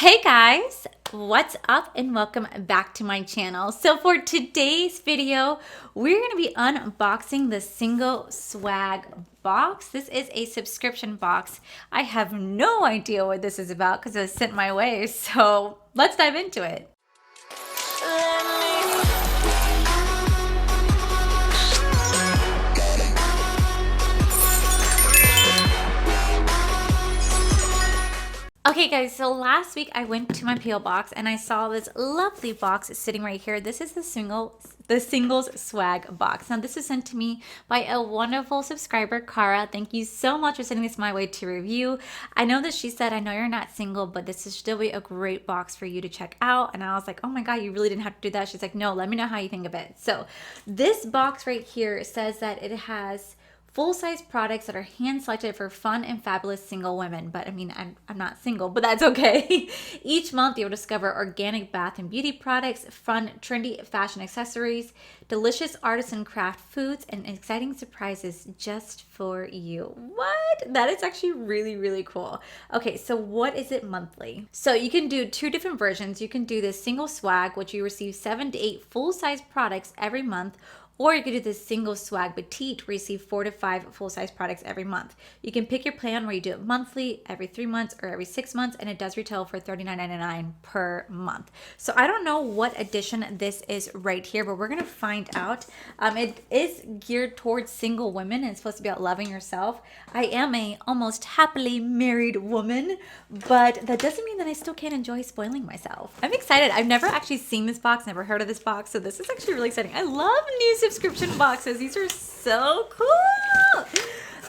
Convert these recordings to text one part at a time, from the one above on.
Hey guys, what's up and welcome back to my channel. So for today's video, we're going to be unboxing the single swag box. This is a subscription box. I have no idea what this is about because it was sent my way. So let's dive into it. Okay guys, so last week I went to my P.O Box and I saw this lovely box sitting right here. This is the singles swag box. Now this was sent to me by a wonderful subscriber, Cara. Thank you so much for sending this my way to review. I know that she said, I know you're not single, but this is still be a great box for you to check out. And I was like, oh my God, you really didn't have to do that. She's like, no, let me know how you think of it. So this box right here says that it has full-size products that are hand-selected for fun and fabulous single women. But I mean, I'm not single, but that's okay. Each month you'll discover organic bath and beauty products, fun, trendy fashion accessories, delicious artisan craft foods, and exciting surprises just for you. What? That is actually really, really cool. Okay, so what is it monthly? So you can do two different versions. You can do this single swag, which you receive 7 to 8 full-size products every month, or you could do this single swag petite where you receive 4 to 5 full-size products every month. You can pick your plan where you do it monthly, every 3 months, or every 6 months, and it does retail for $39.99 per month. So I don't know what edition this is right here, but we're gonna find out. It is geared towards single women and it's supposed to be about loving yourself. I am a almost happily married woman, but that doesn't mean that I still can't enjoy spoiling myself. I'm excited. I've never actually seen this box, never heard of this box, so this is actually really exciting. I love new subscription boxes. These are so cool.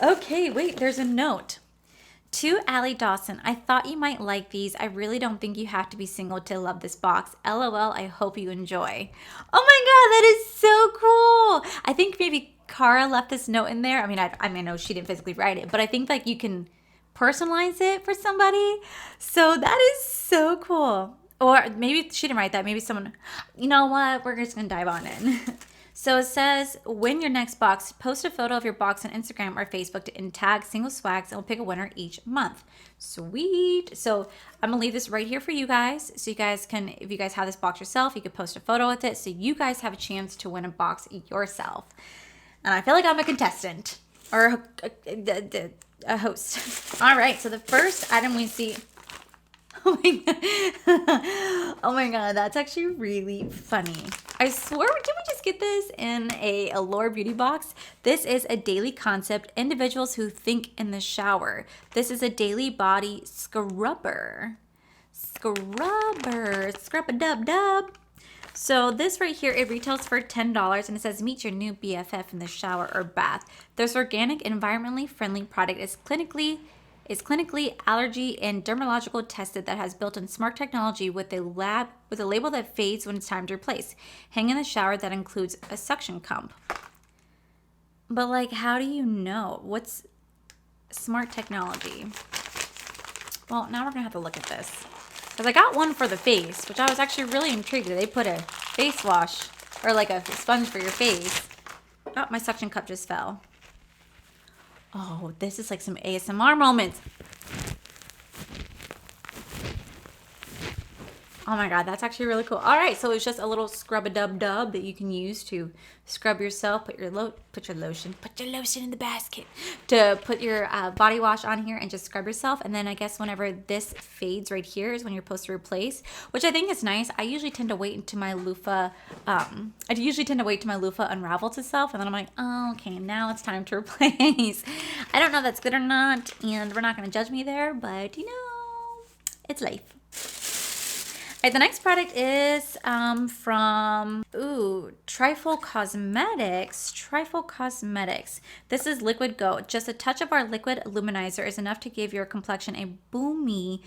Okay, wait, there's a note. To Allie Dawson, I thought you might like these. I really don't think you have to be single to love this box. LOL, I hope you enjoy. Oh my God, that is so cool. I think maybe Cara left this note in there. I mean, I know she didn't physically write it, but I think like you can personalize it for somebody. So that is so cool. Or maybe she didn't write that. Maybe someone, you know what? We're just going to dive on in. So it says, win your next box. Post a photo of your box on Instagram or Facebook and tag Single Swags, and we'll pick a winner each month. Sweet. So I'm going to leave this right here for you guys. So you guys can, if you guys have this box yourself, you can post a photo with it. So you guys have a chance to win a box yourself. And I feel like I'm a contestant or a host. All right. So the first item we see. Oh my God. Oh my God, that's actually really funny. I swear, did we just get this in a Allure Beauty Box? This is a daily concept, individuals who think in the shower. This is a daily body scrubber. Scrub-a-dub-dub. So this right here, it retails for $10 and it says meet your new BFF in the shower or bath. This organic, environmentally friendly product is clinically allergy and dermatological tested that has built-in smart technology with a label that fades when it's time to replace. Hang in the shower that includes a suction pump. But like, how do you know? What's smart technology? Well, now we're gonna have to look at this. Because I got one for the face, which I was actually really intrigued. They put a face wash or like a sponge for your face. Oh, my suction cup just fell. Oh, this is like some ASMR moments. Oh my God, that's actually really cool. All right, so it's just a little scrub-a-dub-dub that you can use to scrub yourself, put your lotion in the basket, to put your body wash on here and just scrub yourself. And then I guess whenever this fades right here is when you're supposed to replace, which I think is nice. I usually tend to wait until my loofah, unravels itself, and then I'm like, oh, okay, now it's time to replace. I don't know if that's good or not, and we're not gonna judge me there, but you know, it's life. All right, the next product is from Trifle Cosmetics. Trifle Cosmetics. This is Liquid Go. Just a touch of our liquid luminizer is enough to give your complexion a boom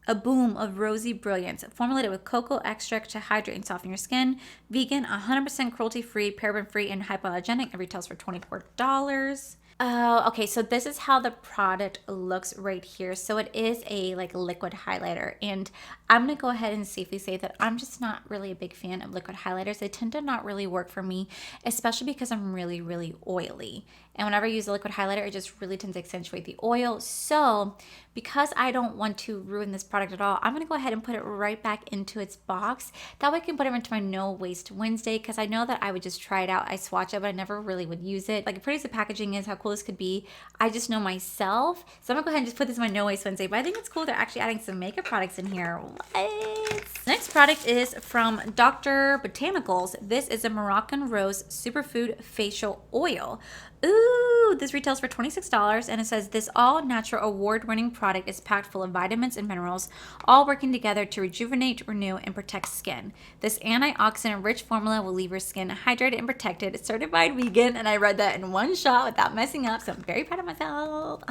of rosy brilliance. Formulated with cocoa extract to hydrate and soften your skin. Vegan, 100% cruelty-free, paraben-free, and hypoallergenic. It retails for $24. Okay, so this is how the product looks right here. So it is a like liquid highlighter, and I'm gonna go ahead and safely say that I'm just not really a big fan of liquid highlighters. They tend to not really work for me, especially because I'm really, really oily. And whenever I use a liquid highlighter, it just really tends to accentuate the oil. So because I don't want to ruin this product at all, I'm going to go ahead and put it right back into its box. That way I can put it into my No Waste Wednesday, because I know that I would just try it out. I swatch it, but I never really would use it. Like, as pretty as the packaging is, how cool this could be, I just know myself. So I'm going to go ahead and just put this in my No Waste Wednesday. But I think it's cool they're actually adding some makeup products in here. What? Next product is from Dr. Botanicals. This is a Moroccan Rose Superfood Facial Oil. Ooh, this retails for $26, and it says this all-natural award-winning product is packed full of vitamins and minerals, all working together to rejuvenate, renew, and protect skin. This antioxidant-rich formula will leave your skin hydrated and protected. It's certified vegan, and I read that in one shot without messing up, so I'm very proud of myself.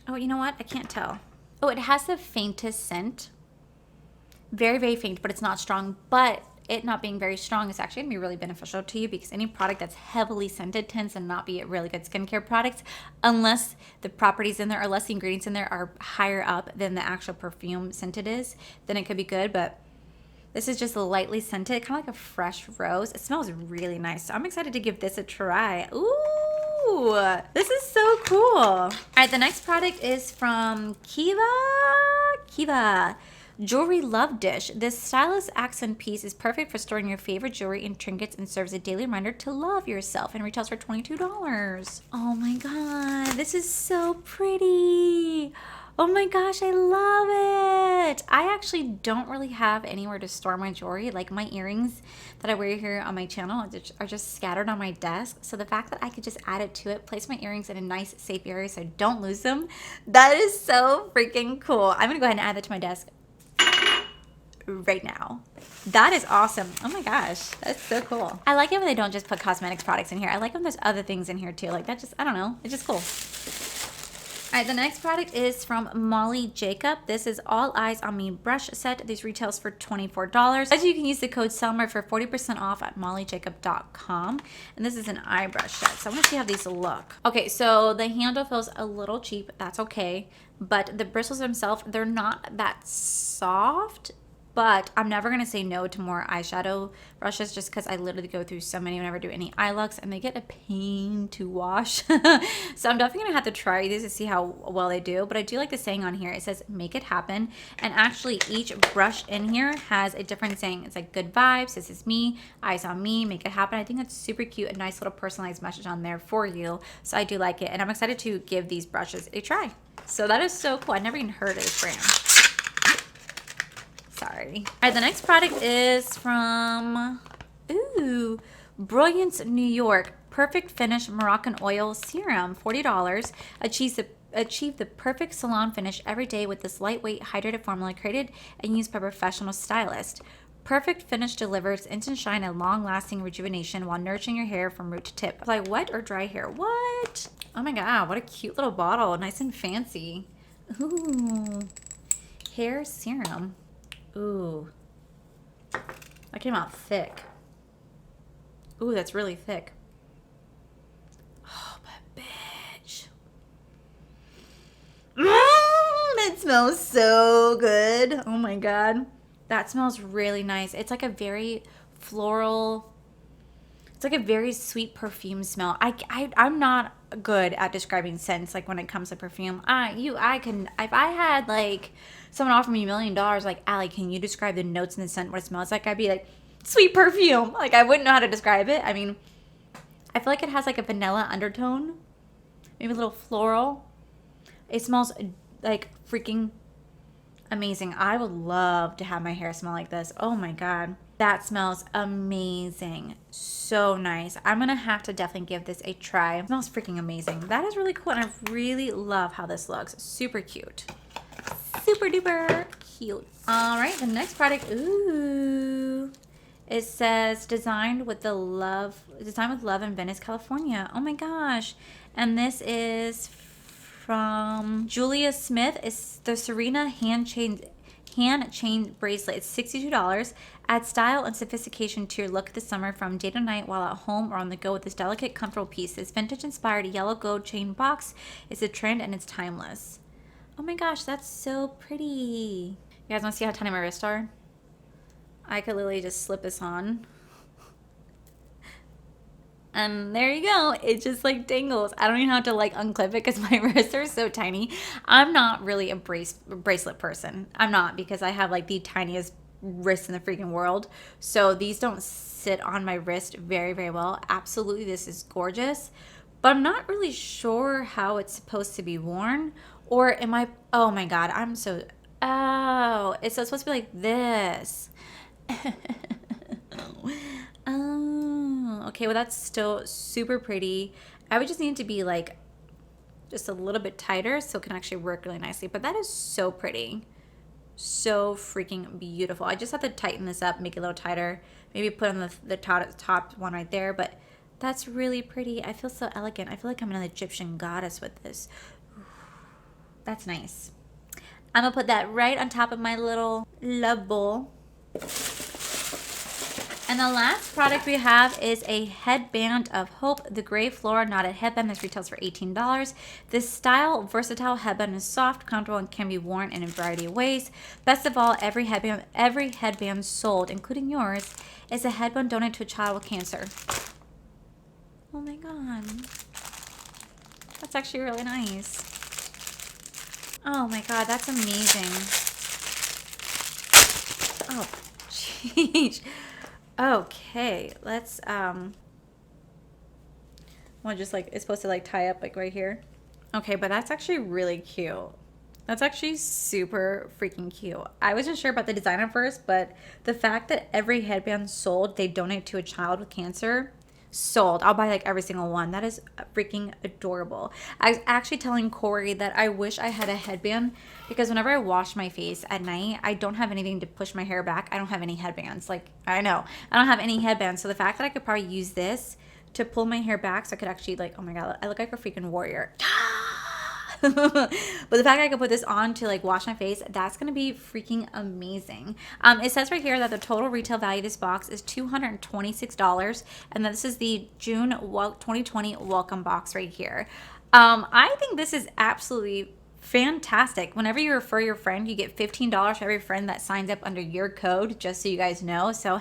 Oh, you know what? I can't tell. Oh, it has the faintest scent. Very, very faint, but it's not strong. But it not being very strong is actually going to be really beneficial to you, because any product that's heavily scented tends to not be a really good skincare product unless the properties in there, or less the ingredients in there are higher up than the actual perfume scented is. Then it could be good, but this is just lightly scented, kind of like a fresh rose. It smells really nice, so I'm excited to give this a try. Ooh, this is so cool. All right, the next product is from Kiva. Jewelry Love Dish. This stylish accent piece is perfect for storing your favorite jewelry and trinkets, and serves a daily reminder to love yourself, and retails for $22. Oh my god, this is so pretty. Oh my gosh, I love it. I actually don't really have anywhere to store my jewelry. Like, my earrings that I wear here on my channel are just scattered on my desk. So the fact that I could just add it to it, place my earrings in a nice safe area so I don't lose them, that is so freaking cool. I'm gonna go ahead and add that to my desk right now. That is awesome. Oh my gosh, that's so cool. I like it when they don't just put cosmetics products in here. I like when there's other things in here too. Like, that just, I don't know, it's just cool. All right, the next product is from Molly Jacob. This is All Eyes on Me brush set. These retails for $24. As you can use the code SELMER for 40% off at mollyjacob.com. And this is an eye brush set. So I want to see how these look. Okay, so the handle feels a little cheap. That's okay. But the bristles themselves, they're not that soft. But I'm never going to say no to more eyeshadow brushes, just because I literally go through so many whenever I do any eye looks, and they get a pain to wash. So I'm definitely going to have to try these to see how well they do. But I do like the saying on here. It says, make it happen. And actually, each brush in here has a different saying. It's like, good vibes, this is me, eyes on me, make it happen. I think that's super cute. A nice little personalized message on there for you. So I do like it. And I'm excited to give these brushes a try. So that is so cool. I never even heard of this brand. Sorry. All right, the next product is from, Brilliance New York. Perfect Finish Moroccan Oil Serum, $40. Achieve the perfect salon finish every day with this lightweight, hydrated formula created and used by professional stylists. Perfect Finish delivers instant shine and long-lasting rejuvenation while nourishing your hair from root to tip. Apply wet or dry hair. What? Oh my god, what a cute little bottle. Nice and fancy. Ooh. Hair serum. Ooh, that came out thick. Ooh, that's really thick. Oh, but bitch. It smells so good. Oh my god. That smells really nice. It's like a very floral, it's like a very sweet perfume smell. I'm not good at describing scents, like when it comes to perfume. If I had like someone offer me $1 million, like, Allie, can you describe the notes in the scent, what it smells like? I'd be like, sweet perfume. Like, I wouldn't know how to describe it. I mean, I feel like it has like a vanilla undertone, maybe a little floral. It smells like freaking amazing. I would love to have my hair smell like this. Oh my god. That smells amazing. So nice. I'm gonna have to definitely give this a try. It smells freaking amazing. That is really cool, and I really love how this looks. Super cute. Super duper cute. All right, the next product. Ooh. It says designed with love in Venice, California. Oh my gosh. And this is from Julia Smith. It's the Tsarina hand chain bracelet. It's $62. Add style and sophistication to your look this summer, from day to night while at home or on the go, with this delicate, comfortable piece. This vintage-inspired yellow gold chain box is a trend, and it's timeless. Oh my gosh, that's so pretty. You guys want to see how tiny my wrists are? I could literally just slip this on. and there you go. It just like dangles. I don't even have to like unclip it because my wrists are so tiny. I'm not really a bracelet person. I'm not, because I have like the tiniest wrists in the freaking world. So these don't sit on my wrist very, very well. Absolutely, this is gorgeous. But I'm not really sure how it's supposed to be worn. Or am I, oh my God, I'm so, oh, it's supposed to be like this. Oh, okay, well that's still super pretty. I would just need it to be like just a little bit tighter so it can actually work really nicely. But that is so pretty. So freaking beautiful. I just have to tighten this up, make it a little tighter. Maybe put on the top one right there. But that's really pretty. I feel so elegant. I feel like I'm an Egyptian goddess with this. That's nice. I'm gonna put that right on top of my little love bowl. And the last product we have is a headband of hope, the gray floral knotted headband. This retails for $18. This style versatile headband is soft, comfortable, and can be worn in a variety of ways. Best of all, every headband sold, including yours, is a headband donated to a child with cancer. Oh my God. That's actually really nice. Oh my God, that's amazing. Oh, jeez. Okay, let's, well, just like, it's supposed to like tie up like right here. Okay, but that's actually really cute. That's actually super freaking cute. I wasn't sure about the design at first, but the fact that every headband sold, they donate to a child with cancer, sold. I'll buy like every single one. That is freaking adorable. I was actually telling Corey that I wish I had a headband, because whenever I wash my face at night, I don't have anything to push my hair back. I don't have any headbands. Like, I know I don't have any headbands. So the fact that I could probably use this to pull my hair back so I could actually like, oh my God, I look like a freaking warrior. But the fact that I could put this on to like wash my face, that's gonna be freaking amazing. It says right here that the total retail value of this box is $226, and then this is the June 2020 welcome box right here. I think this is absolutely fantastic. Whenever you refer your friend, you get $15 for every friend that signs up under your code, just so you guys know. So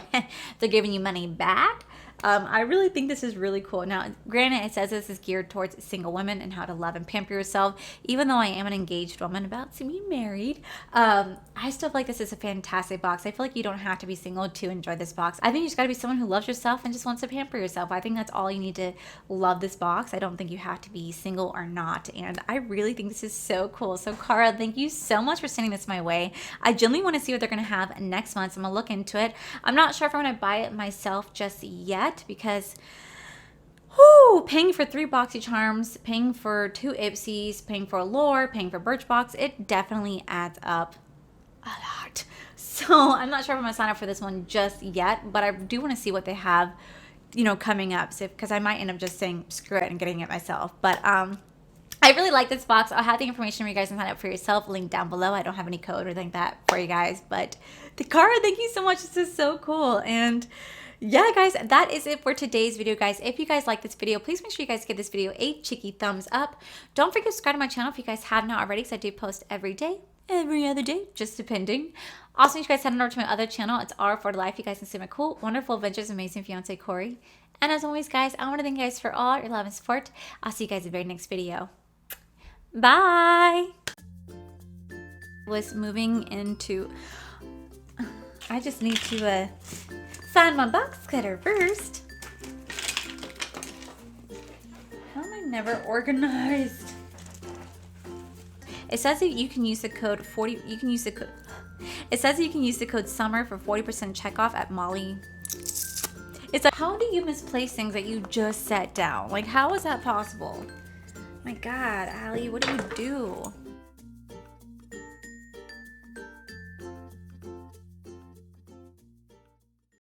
they're giving you money back. I really think this is really cool. Now, granted, it says this is geared towards single women and how to love and pamper yourself. Even though I am an engaged woman about to be married, I still feel like this is a fantastic box. I feel like you don't have to be single to enjoy this box. I think you just gotta be someone who loves yourself and just wants to pamper yourself. I think that's all you need to love this box. I don't think you have to be single or not. And I really think this is so cool. So Cara, thank you so much for sending this my way. I genuinely want to see what they're gonna have next month, so I'm gonna look into it. I'm not sure if I'm gonna buy it myself just yet, because paying for 3 BoxyCharms, paying for 2 Ipsies, paying for Allure, paying for Birchbox, it definitely adds up a lot. So I'm not sure if I'm gonna sign up for this one just yet, but I do want to see what they have, you know, coming up. So because I might end up just saying screw it and getting it myself. But I really like this box. I'll have the information where you guys can sign up for yourself linked down below. I don't have any code or anything like that for you guys, but Cara, thank you so much. This is so cool. And yeah, guys, that is it for today's video, guys. If you guys like this video, please make sure you guys give this video a cheeky thumbs up. Don't forget to subscribe to my channel if you guys have not already, because I do post every day, every other day, just depending. Also, you guys head on over to my other channel. It's R for Life. You guys can see my cool, wonderful adventures, amazing fiance, Corey. And as always, guys, I want to thank you guys for all your love and support. I'll see you guys in the very next video. Bye. Was moving into, I just need to find my box cutter first. How am I never organized? It says that you can use the code 40. You can use the code. It says that you can use the code SUMMER for 40% checkoff at Molly. It's like, how do you misplace things that you just set down? Like, how is that possible? My God, Allie, what do you do?